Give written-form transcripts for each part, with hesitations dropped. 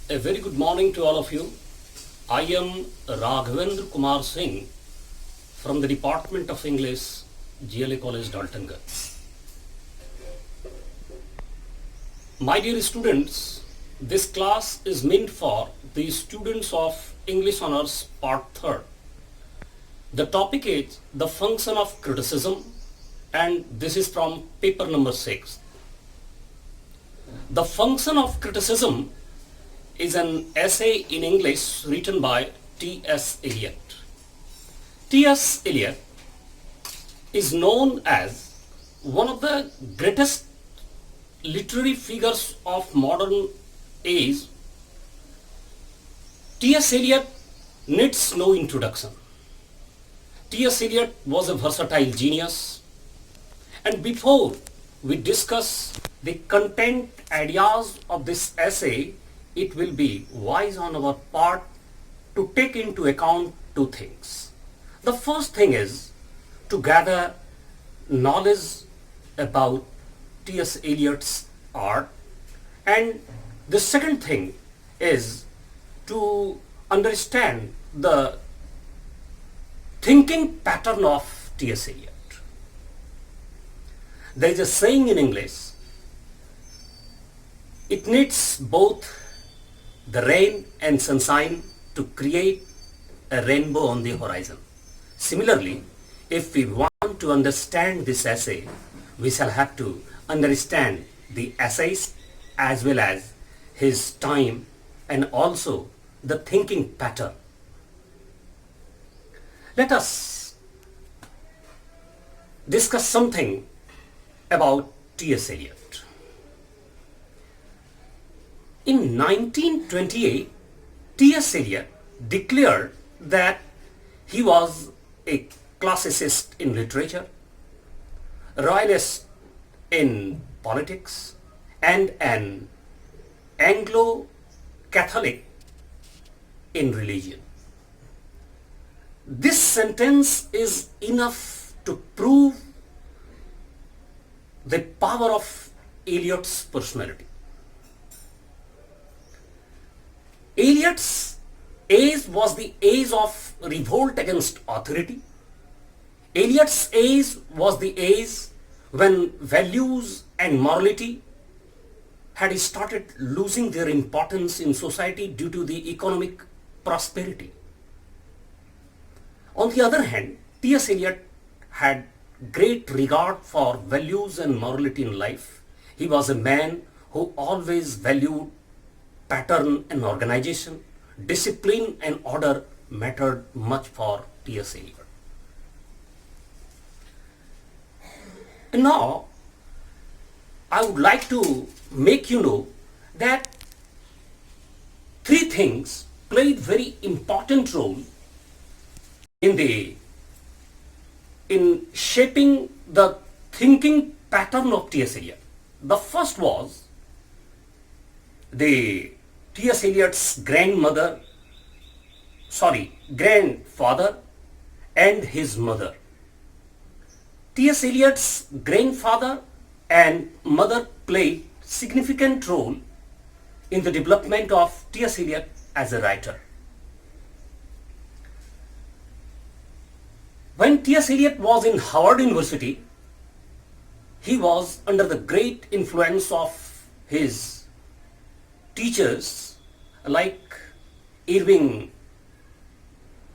A very good morning to all of you. I am Raghbendra Kumar Singh from the Department of English, GLA College, Daltongarh. My dear students, this class is meant for the students of English Honours Part 3rd. The topic is the function of criticism, and this is from paper number 6. The function of criticism is an essay in English written by T.S. Eliot. T.S. Eliot is known as one of the greatest literary figures of modern age. T.S. Eliot needs no introduction. T.S. Eliot was a versatile genius, and before we discuss the content ideas of this essay, it will be wise on our part to take into account two things. The first thing is to gather knowledge about T.S. Eliot's art, and the second thing is to understand the thinking pattern of T.S. Eliot. There is a saying in English, it needs both the rain and sunshine to create a rainbow on the horizon. Similarly, if we want to understand this essay, we shall have to understand the essayist as well as his time and also the thinking pattern. Let us discuss something about T.S. Eliot. In 1928, T.S. Eliot declared that he was a classicist in literature, royalist in politics, and an Anglo-Catholic in religion. This sentence is enough to prove the power of Eliot's personality. Eliot's age was the age of revolt against authority. Eliot's age was the age when values and morality had started losing their importance in society due to the economic prosperity. On the other hand, T.S. Eliot had great regard for values and morality in life. He was a man who always valued pattern and organization. Discipline and order mattered much for T.S. Eliot. And now, I would like to make you know that three things played very important role in shaping the thinking pattern of T.S. Eliot. The first was the T.S. Eliot's grandfather and his mother. T.S. Eliot's grandfather and mother played significant role in the development of T.S. Eliot as a writer. When T.S. Eliot was in Harvard University, he was under the great influence of his teachers like Irving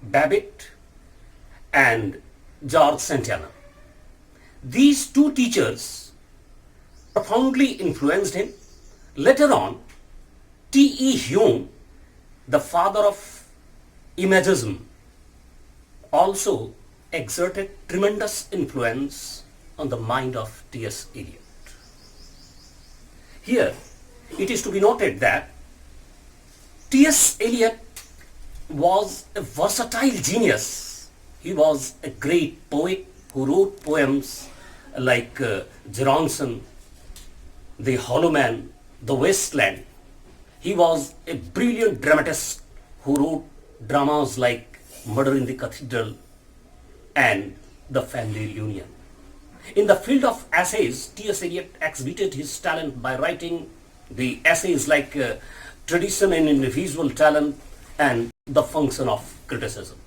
Babbitt and George Santana. These two teachers profoundly influenced him. Later on, T.E. Hume, the father of Imagism, also exerted tremendous influence on the mind of T.S. Eliot. Here, it is to be noted that T.S. Eliot was a versatile genius. He was a great poet who wrote poems like Geronson, The Hollow Man, The Wasteland. He was a brilliant dramatist who wrote dramas like Murder in the Cathedral and The Family Reunion. In the field of essays, T.S. Eliot exhibited his talent by writing the essays like tradition and individual talent, and the function of criticism.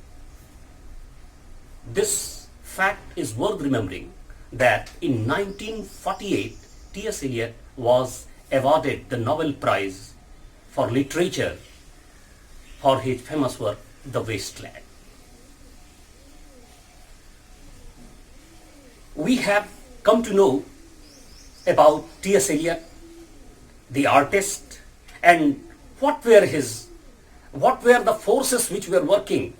This fact is worth remembering that in 1948, T.S. Eliot was awarded the Nobel Prize for Literature for his famous work, The Wasteland. We have come to know about T.S. Eliot, the artist, and what were the forces which were working,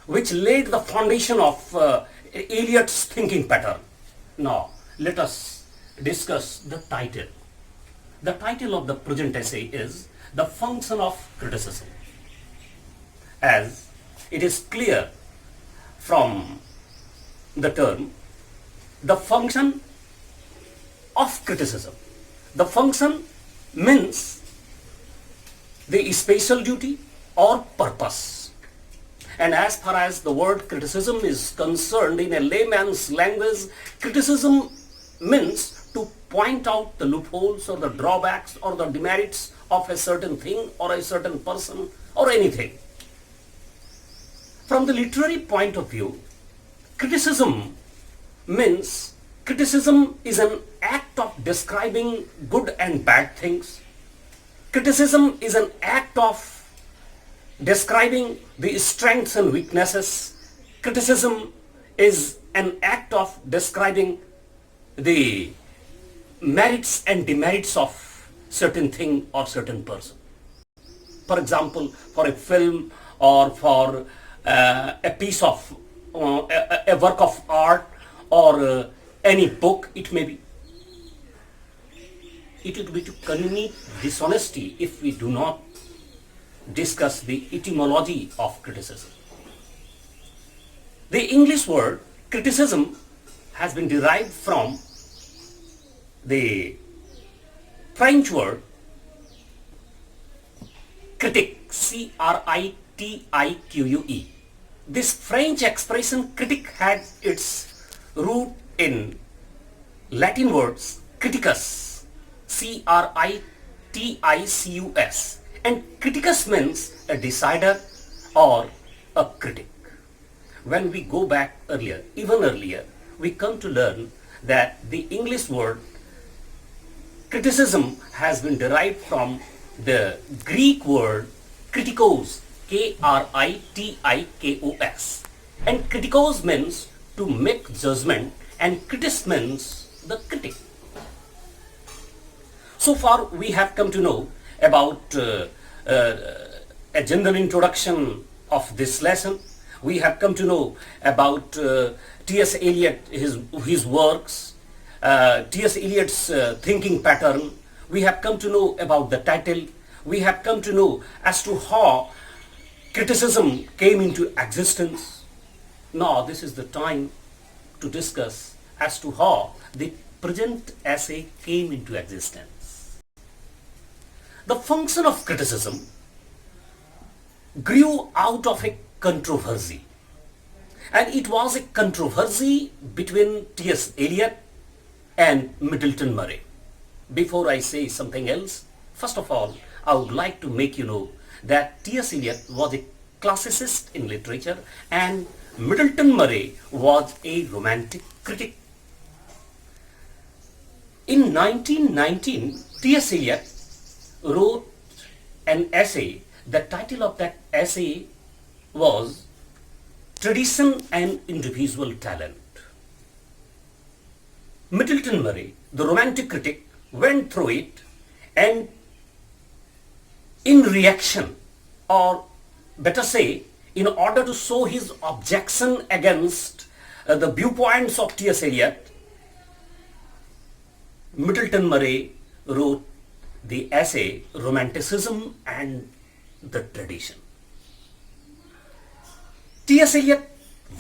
which laid the foundation of Eliot's thinking pattern. Now, let us discuss the title. The title of the present essay is The Function of Criticism. As it is clear from the term, the function of criticism. The function means the special duty or purpose. And as far as the word criticism is concerned, in a layman's language, criticism means to point out the loopholes or the drawbacks or the demerits of a certain thing or a certain person or anything. From the literary point of view, criticism is an act of describing good and bad things. Criticism is an act of describing the strengths and weaknesses. Criticism is an act of describing the merits and demerits of certain thing or certain person. For example, for a film or for a piece of a work of art or any book, it may be. It would be to commit dishonesty if we do not discuss the etymology of criticism. The English word criticism has been derived from the French word critique, C-R-I-T-I-Q-U-E. This French expression critique had its root in Latin words criticus, C-R-I-T-I-C-U-S, and criticus means a decider or a critic. When we go back even earlier, we come to learn that the English word criticism has been derived from the Greek word kritikos, K-R-I-T-I-K-O-S. And kritikos means to make judgment and critis means the critic. So far we have come to know about a general introduction of this lesson. We have come to know about T.S. Eliot, his works, T.S. Eliot's thinking pattern. We have come to know about the title. We have come to know as to how criticism came into existence. Now this is the time to discuss as to how the present essay came into existence. The function of criticism grew out of a controversy, and it was a controversy between T.S. Eliot and Middleton Murray. Before I say something else, first of all, I would like to make you know that T.S. Eliot was a classicist in literature and Middleton Murray was a romantic critic. In 1919, T.S. Eliot wrote an essay. The title of that essay was Tradition and Individual Talent. Middleton Murray, the romantic critic, went through it, and in reaction, or better say, in order to show his objection against the viewpoints of T.S. Eliot, Middleton Murray wrote the essay Romanticism and the Tradition. T.S. Eliot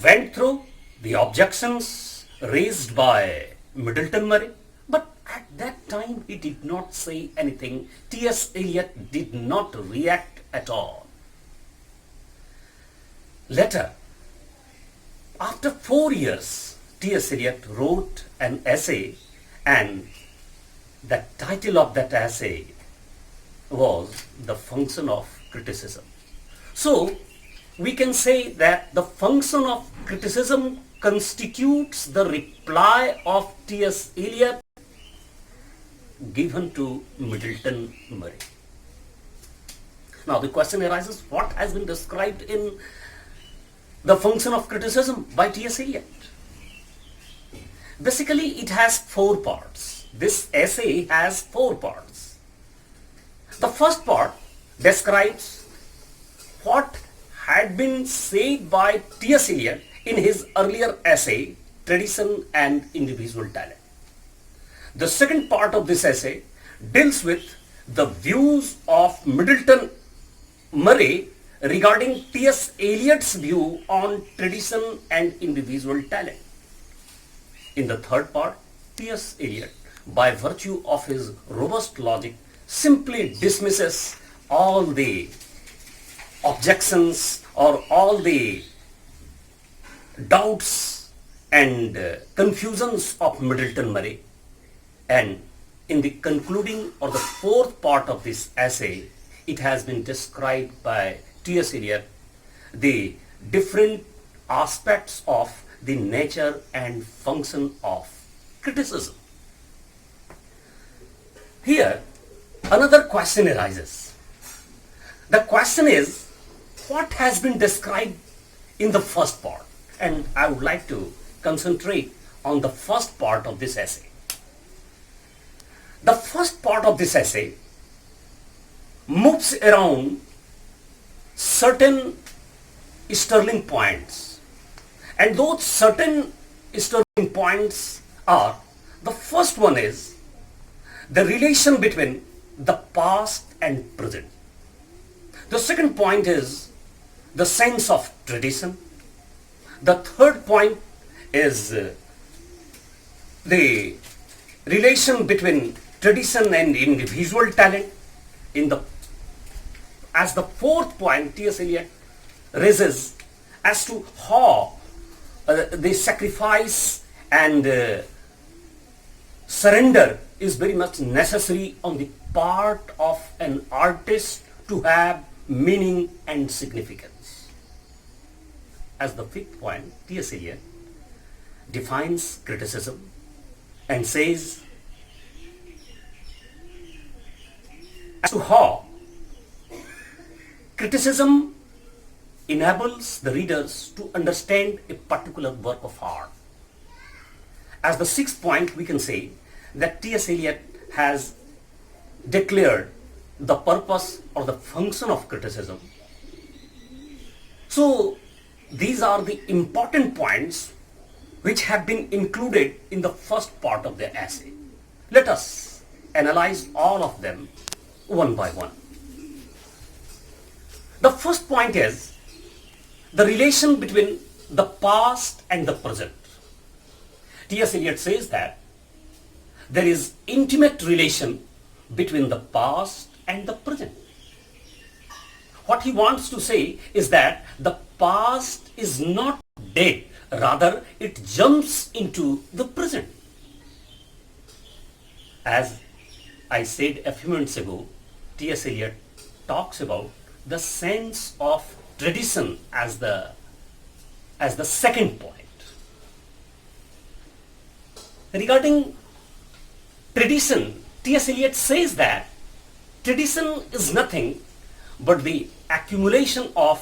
went through the objections raised by Middleton Murray, but at that time he did not say anything. T.S. Eliot did not react at all. Later, after 4 years, T.S. Eliot wrote an essay, and the title of that essay was the function of criticism. So, we can say that the function of criticism constitutes the reply of T.S. Eliot given to Middleton Murray. Now, the question arises, what has been described in the function of criticism by T.S. Eliot? Basically, it has 4 parts. This essay has 4 parts. The first part describes what had been said by T.S. Eliot in his earlier essay, Tradition and Individual Talent. The second part of this essay deals with the views of Middleton Murray regarding T.S. Eliot's view on tradition and individual talent. In the third part, T.S. Eliot, by virtue of his robust logic, simply dismisses all the objections or all the doubts and confusions of Middleton Murray. And in the concluding or the fourth part of this essay, it has been described by T.S. Eliot the different aspects of the nature and function of criticism. Here, another question arises. The question is, what has been described in the first part? And I would like to concentrate on the first part of this essay. The first part of this essay moves around certain sterling points. And those certain sterling points are, the first one is the relation between the past and present. The second point is the sense of tradition. The third point is the relation between tradition and individual talent. As the fourth point, T.S. Eliot raises as to how the sacrifice and surrender is very much necessary on the part of an artist to have meaning and significance. As the fifth point, T.S. Eliot defines criticism and says as to how criticism enables the readers to understand a particular work of art. As the sixth point, we can say that T.S. Eliot has declared the purpose or the function of criticism. So, these are the important points which have been included in the first part of the essay. Let us analyze all of them one by one. The first point is the relation between the past and the present. T.S. Eliot says that there is intimate relation between the past and the present. What he wants to say is that the past is not dead, rather it jumps into the present. As I said a few minutes ago, T.S. Eliot talks about the sense of tradition as the second point. Regarding tradition, T.S. Eliot says that tradition is nothing but the accumulation of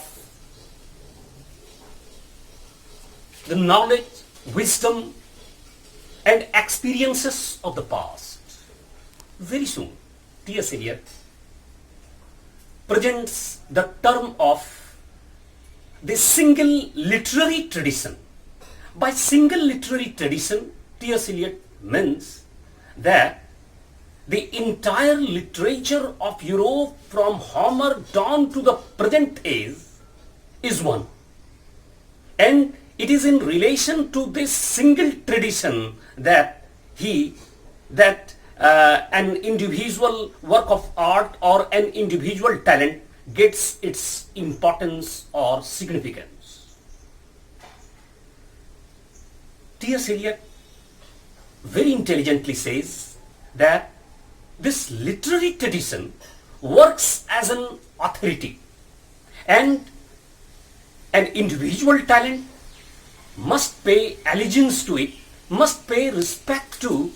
the knowledge, wisdom, and experiences of the past. Very soon, T.S. Eliot presents the term of the single literary tradition. By single literary tradition, T.S. Eliot means that the entire literature of Europe from Homer down to the present age is one. And it is in relation to this single tradition that an individual work of art or an individual talent gets its importance or significance. T.S. Eliot very intelligently says that this literary tradition works as an authority, and an individual talent must pay allegiance to it, must pay respect to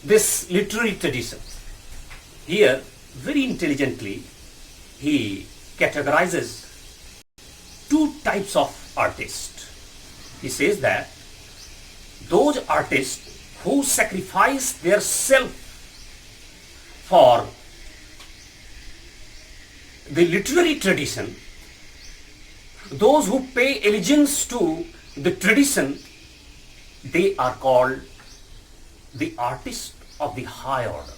this literary tradition. Here, very intelligently, he categorizes two types of artists. He says that those artists who sacrifice their self for the literary tradition, those who pay allegiance to the tradition, they are called the artists of the high order.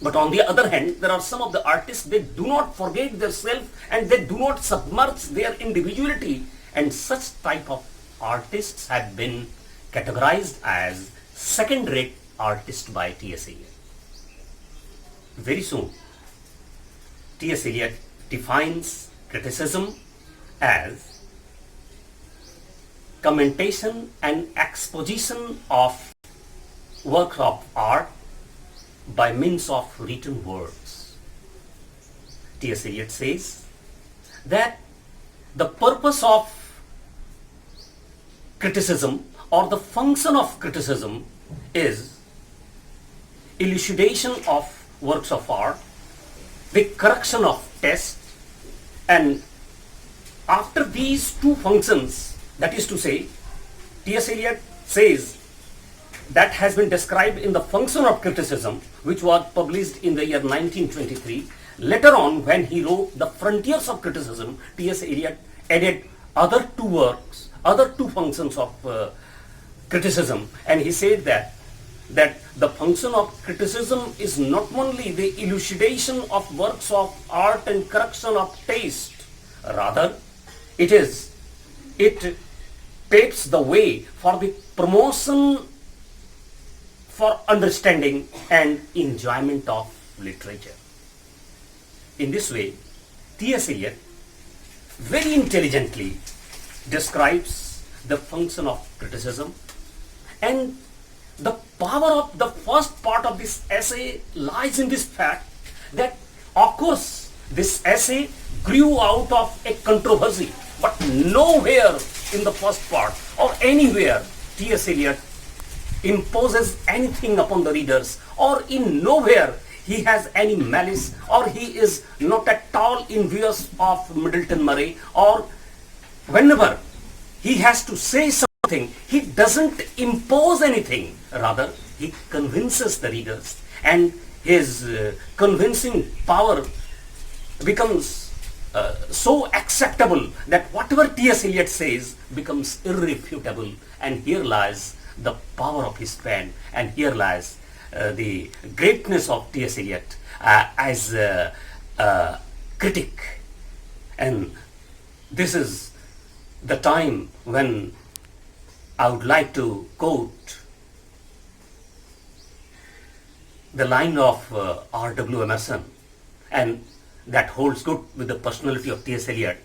But on the other hand, there are some of the artists, they do not forget their self and they do not submerge their individuality, and such type of artists have been categorized as second-rate artists by T.S. Eliot. Very soon, T.S. Eliot defines criticism as commentation and exposition of work of art by means of written words. T.S. Eliot says that the purpose of criticism or the function of criticism is elucidation of works of art, the correction of text, and after these two functions, that is to say, T.S. Eliot says that has been described in the function of criticism, which was published in the year 1923. Later on, when he wrote The Frontiers of Criticism, T.S. Eliot added other two works, other two functions of criticism, and he said that the function of criticism is not only the elucidation of works of art and correction of taste, rather it paves the way for the promotion for understanding and enjoyment of literature. In this way, T.S. Eliot very intelligently describes the function of criticism, and the power of the first part of this essay lies in this fact that, of course, this essay grew out of a controversy, but nowhere in the first part or anywhere T.S. Eliot imposes anything upon the readers, or in nowhere he has any malice, or he is not at all envious of Middleton Murray, or whenever he has to say something, he doesn't impose anything. Rather, he convinces the readers, and his convincing power becomes so acceptable that whatever T.S. Eliot says becomes irrefutable, and here lies the power of his pen, and here lies the greatness of T.S. Eliot as a critic. And this is the time when I would like to quote the line of R.W. Emerson, and that holds good with the personality of T.S. Eliot,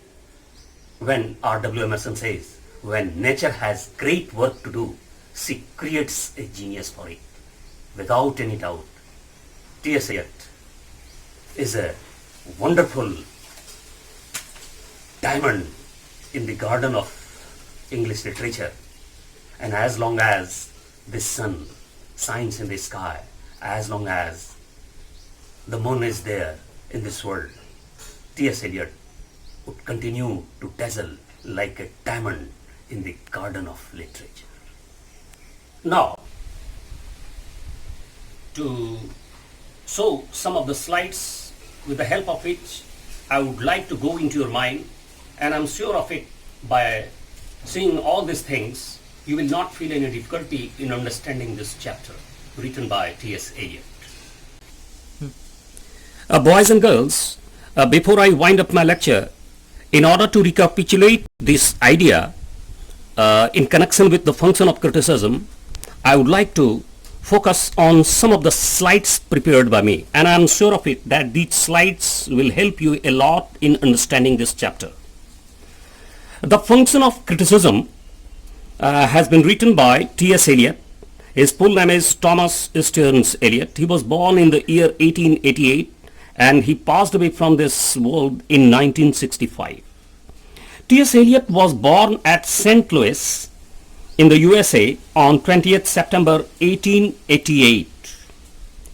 when R.W. Emerson says, "When nature has great work to do, she creates a genius for it." Without any doubt, T.S. Eliot is a wonderful diamond in the garden of English literature. And as long as the sun shines in the sky, as long as the moon is there in this world, T.S. Eliot would continue to dazzle like a diamond in the garden of literature. Now, to show some of the slides with the help of which I would like to go into your mind, and I'm sure of it, by seeing all these things, you will not feel any difficulty in understanding this chapter written by T.S. Eliot. Boys and girls, before I wind up my lecture, in order to recapitulate this idea in connection with the function of criticism, I would like to focus on some of the slides prepared by me, and I am sure of it that these slides will help you a lot in understanding this chapter. The function of criticism has been written by T.S. Eliot. His full name is Thomas Stearns Eliot. He was born in the year 1888 and he passed away from this world in 1965. T.S. Eliot was born at St. Louis in the USA on 20th September 1888.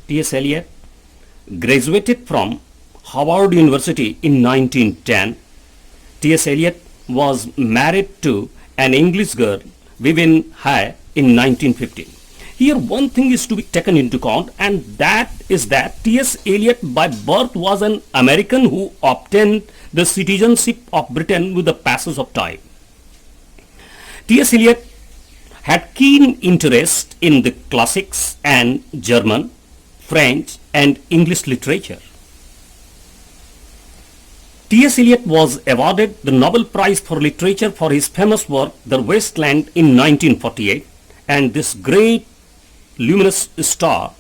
T.S. Eliot graduated from Howard University in 1910. T.S. Eliot was married to an English girl, Vivian Hay, in 1950. Here one thing is to be taken into account, and that is that T.S. Eliot by birth was an American who obtained the citizenship of Britain with the passage of time. T.S. Eliot had keen interest in the classics and German, French and English literature. T.S. Eliot was awarded the Nobel Prize for Literature for his famous work The Waste Land in 1948, and this great luminous star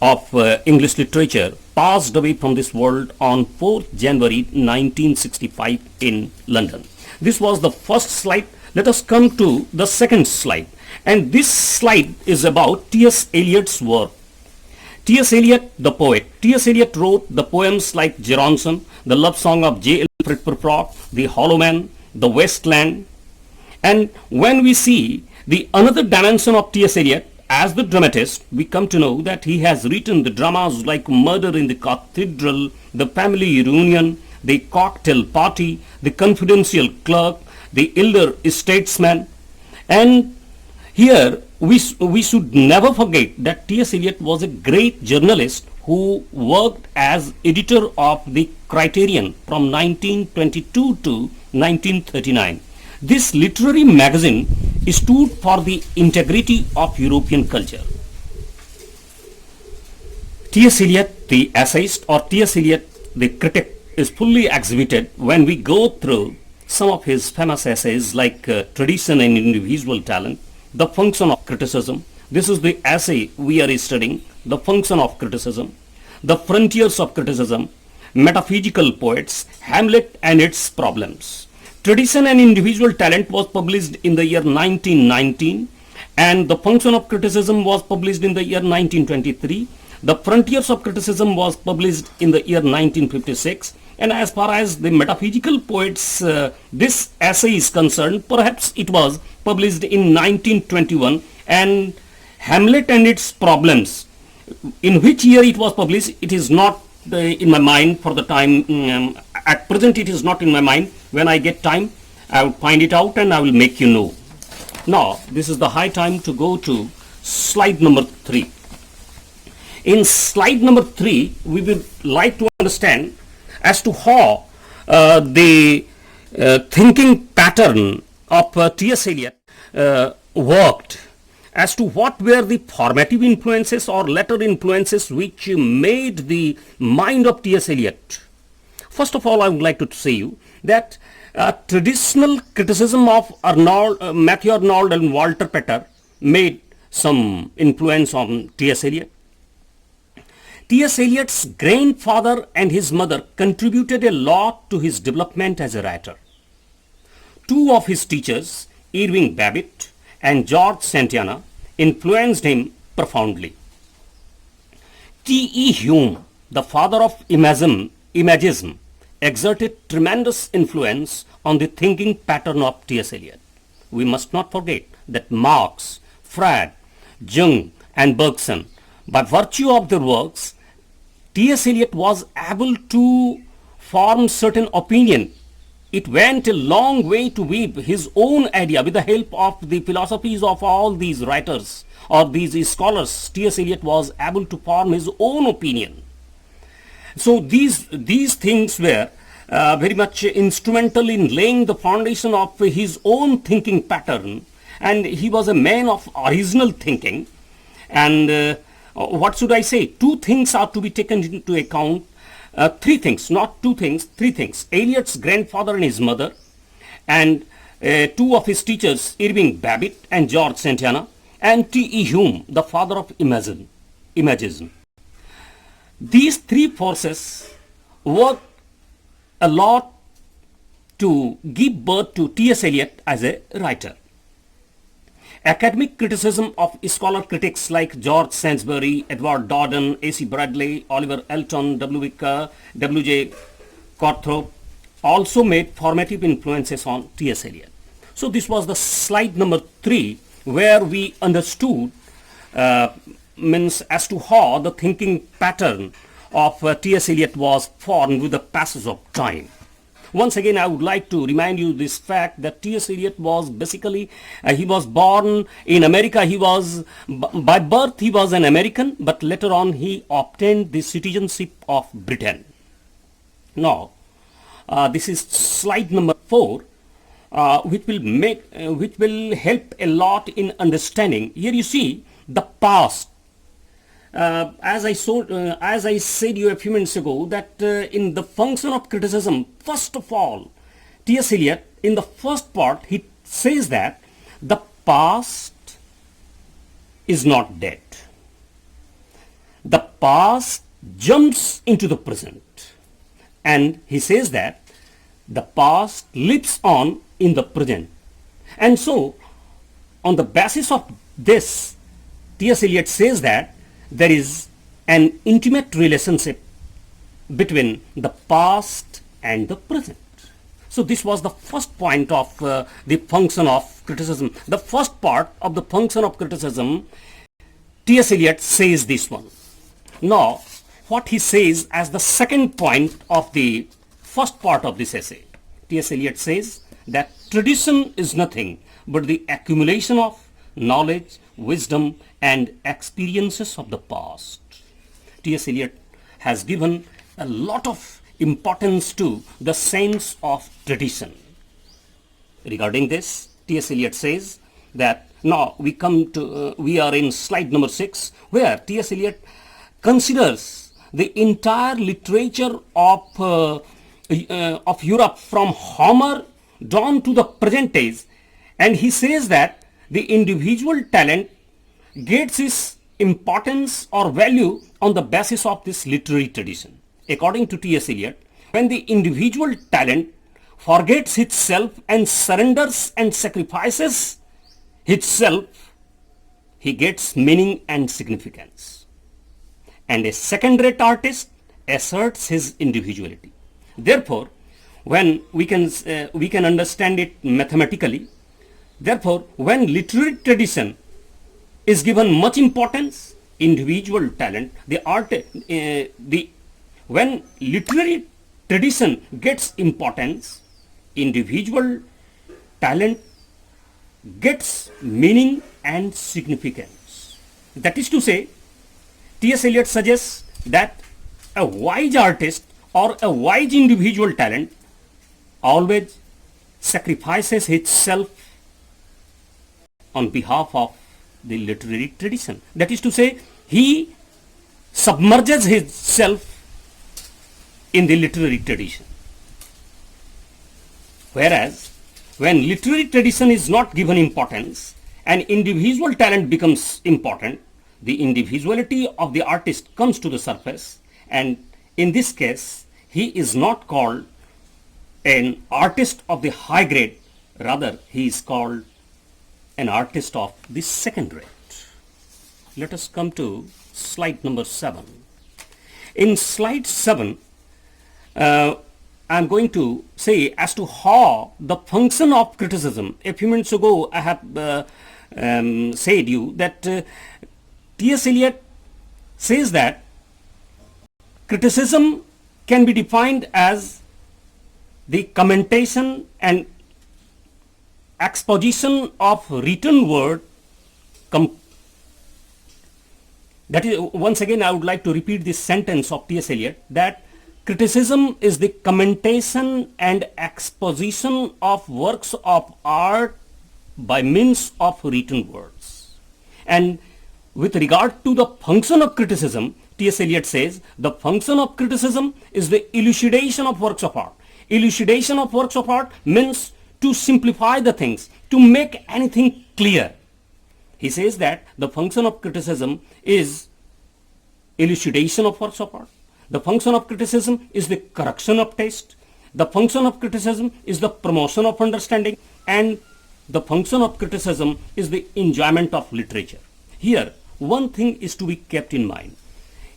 of English literature passed away from this world on 4th January 1965 in London. This was the first slide. Let us come to the second slide, and this slide is about T.S. Eliot's work. T.S. Eliot, the poet. T.S. Eliot wrote the poems like Geronson, the love song of J. Alfred Prufrock, The Hollow Man, The Waste Land. And when we see the another dimension of T.S. Eliot as the dramatist, we come to know that he has written the dramas like Murder in the Cathedral, The Family Reunion, The Cocktail Party, The Confidential Clerk, The Elder Statesman. And here we should never forget that T.S. Eliot was a great journalist who worked as editor of the Criterion from 1922 to 1939. This literary magazine stood for the integrity of European culture. T.S. Eliot, the essayist, or T.S. Eliot, the critic, is fully exhibited when we go through some of his famous essays like Tradition and Individual Talent, The Function of Criticism. This is the essay we are studying, The Function of Criticism, The Frontiers of Criticism, Metaphysical Poets, Hamlet and Its Problems. Tradition and Individual Talent was published in the year 1919, and The Function of Criticism was published in the year 1923. The Frontiers of Criticism was published in the year 1956. And as far as the Metaphysical Poets, this essay is concerned, perhaps it was published in 1921, and Hamlet and Its Problems, in which year it was published, it is not in my mind for the time. At present it is not in my mind. When I get time, I will find it out and I will make you know. Now, this is the high time to go to slide number 3. In slide number 3, we would like to understand as to how the thinking pattern of T.S. Eliot worked, as to what were the formative influences or later influences which made the mind of T.S. Eliot. First of all, I would like to say you that traditional criticism of Matthew Arnold and Walter Pater made some influence on T.S. Eliot. T.S. Eliot's grandfather and his mother contributed a lot to his development as a writer. Two of his teachers, Irving Babbitt and George Santayana, influenced him profoundly. T.E. Hume, the father of imagism, exerted tremendous influence on the thinking pattern of T.S. Eliot. We must not forget that Marx, Freud, Jung and Bergson, by virtue of their works, T.S. Eliot was able to form certain opinion. It went a long way to weave his own idea with the help of the philosophies of all these writers or these scholars. T.S. Eliot was able to form his own opinion. So these things were very much instrumental in laying the foundation of his own thinking pattern, and he was a man of original thinking. And what should I say? Two things are to be taken into account. Three things, not two things, three things. Eliot's grandfather and his mother, and two of his teachers, Irving Babbitt and George Santayana, and T.E. Hume, the father of imagism. These three forces worked a lot to give birth to T.S. Eliot as a writer. Academic criticism of scholar critics like George Sainsbury, Edward Dodden, A.C. Bradley, Oliver Elton, W. J. Cawthorpe also made formative influences on T.S. Eliot. So this was the slide number 3, where we understood means as to how the thinking pattern of T.S. Eliot was formed with the passage of time. Once again, I would like to remind you this fact that T.S. Eliot was basically, he was born in America. He was, by birth, he was an American, but later on he obtained the citizenship of Britain. Now, this is slide number 4, which will help a lot in understanding. Here you see the past. As I said you a few minutes ago, that in the function of criticism, first of all, T.S. Eliot, in the first part, he says that the past is not dead. The past jumps into the present. And he says that the past lives on in the present. And so, on the basis of this, T.S. Eliot says that there is an intimate relationship between the past and the present. So this was the first point of the function of criticism. The first part of the function of criticism, T.S. Eliot says this one. Now, what he says as the second point of the first part of this essay, T.S. Eliot says that tradition is nothing but the accumulation of knowledge, wisdom, and experiences of the past. T.S. Eliot has given a lot of importance to the sense of tradition. Regarding this, T.S. Eliot says that now we are in slide number 6, where T.S. Eliot considers the entire literature of Europe from Homer down to the present days, and he says that the individual talent gets its importance or value on the basis of this literary tradition. According to T.S. Eliot, when the individual talent forgets itself and surrenders and sacrifices itself, he gets meaning and significance. And a second-rate artist asserts his individuality. Therefore, when we can understand it mathematically, therefore, when literary tradition is given much importance, individual talent, when literary tradition gets importance, individual talent gets meaning and significance. That is to say, T.S. Eliot suggests that a wise artist or a wise individual talent always sacrifices itself on behalf of the literary tradition. That is to say, he submerges himself in the literary tradition. Whereas, when literary tradition is not given importance and individual talent becomes important, the individuality of the artist comes to the surface, and in this case, he is not called an artist of the high grade, rather he is called an artist of the second rate. Let us come to slide number 7. In slide 7, I am going to say as to how the function of criticism. A few minutes ago, I have said you that T.S. Eliot says that criticism can be defined as the commentation and exposition of written word. That is, once again, I would like to repeat this sentence of T.S. Eliot, that criticism is the commentation and exposition of works of art by means of written words. And with regard to the function of criticism, T.S. Eliot says the function of criticism is the elucidation of works of art. Elucidation of works of art means to simplify the things, to make anything clear. He says that the function of criticism is elucidation of works of art. The function of criticism is the correction of taste. The function of criticism is the promotion of understanding. And The function of criticism is the enjoyment of literature. Here, one thing is to be kept in mind.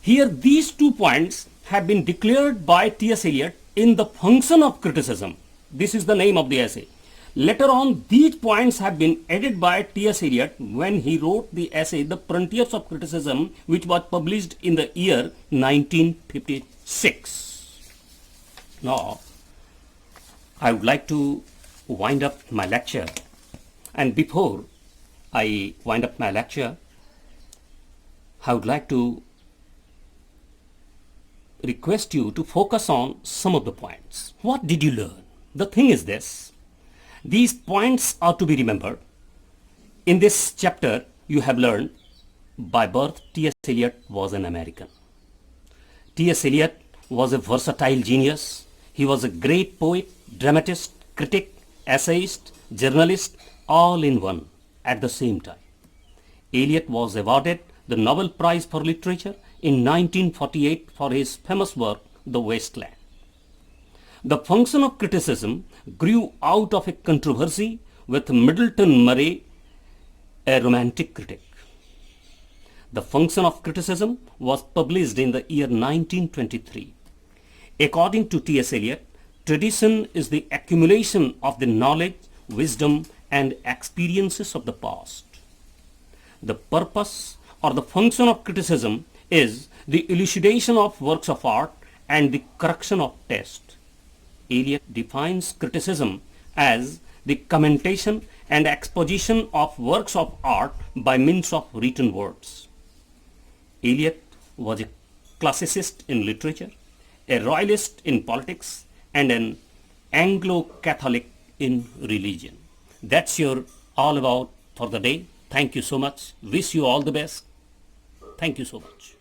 Here, these 2 points have been declared by T.S. Eliot in the function of criticism. This is the name of the essay. Later on, these points have been added by T.S. Eliot when he wrote the essay The Frontiers of Criticism, which was published in the year 1956. Now, I would like to wind up my lecture. And before I wind up my lecture, I would like to request you to focus on some of the points. What did you learn? The thing is this. These points are to be remembered. In this chapter, you have learned by birth T.S. Eliot was an American. T.S. Eliot was a versatile genius. He was a great poet, dramatist, critic, essayist, journalist, all in one at the same time. Eliot was awarded the Nobel Prize for Literature in 1948 for his famous work, The Waste Land. The function of criticism grew out of a controversy with Middleton Murray, a romantic critic. The function of criticism was published in the year 1923. According to T.S. Eliot, tradition is the accumulation of the knowledge, wisdom, and experiences of the past. The purpose or the function of criticism is the elucidation of works of art and the correction of taste. Eliot defines criticism as the commentation and exposition of works of art by means of written words. Eliot was a classicist in literature, a royalist in politics, and an Anglo-Catholic in religion. That's your all about for the day. Thank you so much. Wish you all the best. Thank you so much.